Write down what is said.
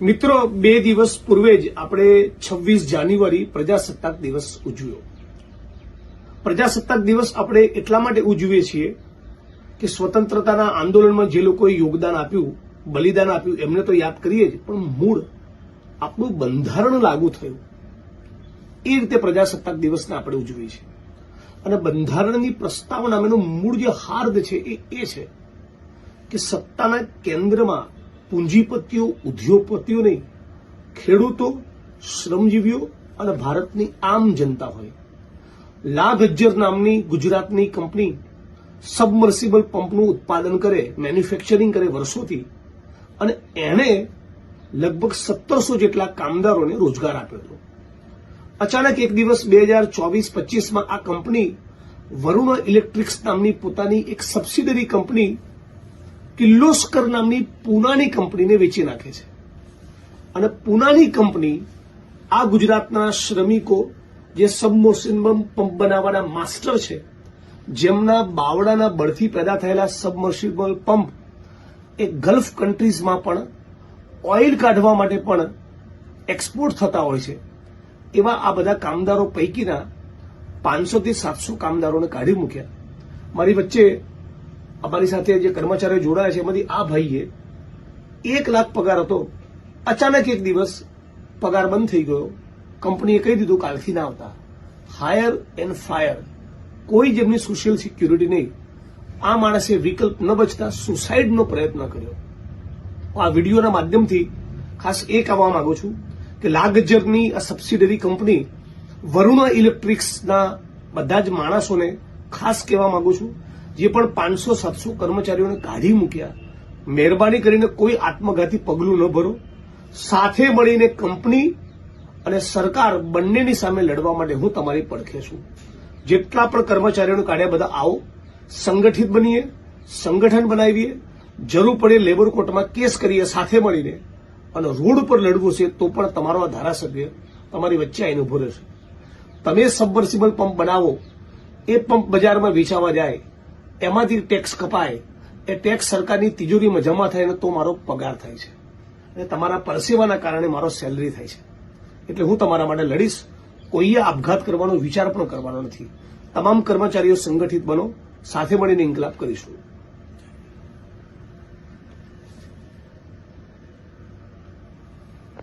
મિત્રો, 2 દિવસ પૂર્વે જ આપણે 26 જાન્યુઆરી પ્રજાસત્તાક દિવસ ઉજવ્યો. પ્રજાસત્તાક દિવસ આપણે એટલા માટે ઉજવીએ છીએ કે સ્વતંત્રતાના આંદોલનમાં જે લોકોએ યોગદાન આપ્યું, બલિદાન આપ્યું, એમને તો યાદ કરીએ જ, પણ મૂળ આપણું બંધારણ લાગુ થયું એ રીતે પ્રજાસત્તાક દિવસને આપણે ઉજવીએ છીએ. અને બંધારણની પ્રસ્તાવનાનું મૂળ જે હાર્દ છે એ છે કે સત્તાના કેન્દ્રમાં પૂંજીપતિઓ, ઉદ્યોગપતિઓ નહીં, ખેડૂતો, શ્રમજીવીઓ અને ભારતની આમ જનતા હોય. લા ગજ્જર નામની ગુજરાતની કંપની સબમર્સિબલ પંપનું ઉત્પાદન કરે, મેન્યુફેક્ચરિંગ કરે વર્ષોથી, અને એણે લગભગ 1700 જેટલા કામદારોને રોજગાર આપ્યો હતો. અચાનક એક દિવસ 2024-25માં આ કંપની વરુણ ઇલેક્ટ્રિક્સ નામની પોતાની એક સબસિડરી કંપની કિર્લોસ્કર નામની પૂનાની કંપનીને વેચી નાખે છે. અને પૂનાની કંપની આ ગુજરાતના શ્રમિકો જે સબમર્સિબલ પંપ બનાવવાના માસ્ટર છે, જેમના બાવડાના બળથી પેદા થયેલા સબમર્સિબલ પંપ એ ગલ્ફ કન્ટ્રીઝમાં પણ ઓઇલ કાઢવા માટે પણ એક્સપોર્ટ થતા હોય છે, એવા આ બધા કામદારો પૈકીના 500 થી 700 કામદારોને કાઢી મૂક્યા. મારી વચ્ચે અમારી સાથે જે કર્મચારીઓ જોડાયા છે એમાંથી આ ભાઈએ 1 લાખ પગાર હતો. અચાનક એક દિવસ પગાર બંધ થઈ ગયો. કંપનીએ કહી દીધું કાલથી ના આવતા. હાયર એન્ડ ફાયર, કોઈ જેમની સોશિયલ સિક્યુરિટી નહીં. આ માણસે વિકલ્પ ન બચતા સુસાઇડનો પ્રયત્ન કર્યો. આ વિડીયોના માધ્યમથી ખાસ એ કહેવા માંગુ છું કે લા ગજ્જરની આ સબસિડરી કંપની વરુણ ઇલેક્ટ્રિક્સના બધા જ માણસોને ખાસ કહેવા માંગુ છું, જે પણ 500-700 કર્મચારીઓને કાઢી મૂક્યા, મહેરબાની કરીને કોઈ આત્મઘાતી પગલું ન ભરો. સાથે મળીને કંપની અને સરકાર બંનેની સામે લડવા માટે હું તમારી પડખે છું. જેટલા પણ કર્મચારીઓને કાઢ્યા બધા આવો, સંગઠિત બનીએ, સંગઠન બનાવીએ, જરૂર પડે લેબર કોર્ટમાં કેસ કરીએ સાથે મળીને, અને રોડ પર લડવું છે તો પણ તમારો આ ધારાસભ્ય તમારી વચ્ચે આવીને ઉભો રહેશે. તમે સબમર્સિબલ પંપ બનાવો, એ પંપ બજારમાં વેચાવા જાય, એમાંથી ટેક્સ કપાય, એ ટેક્સ સરકારની તિજોરીમાં જમા થાય ને તો મારો પગાર થાય છે, અને તમારા પરસેવાના કારણે મારો સેલરી થાય છે. એટલે હું તમારા માટે લડીશ. કોઈએ આપઘાત કરવાનો વિચાર પણ કરવાનો નથી. તમામ કર્મચારીઓ સંગઠિત બનો, સાથે મળીને ઇન્કલાબ કરીશું.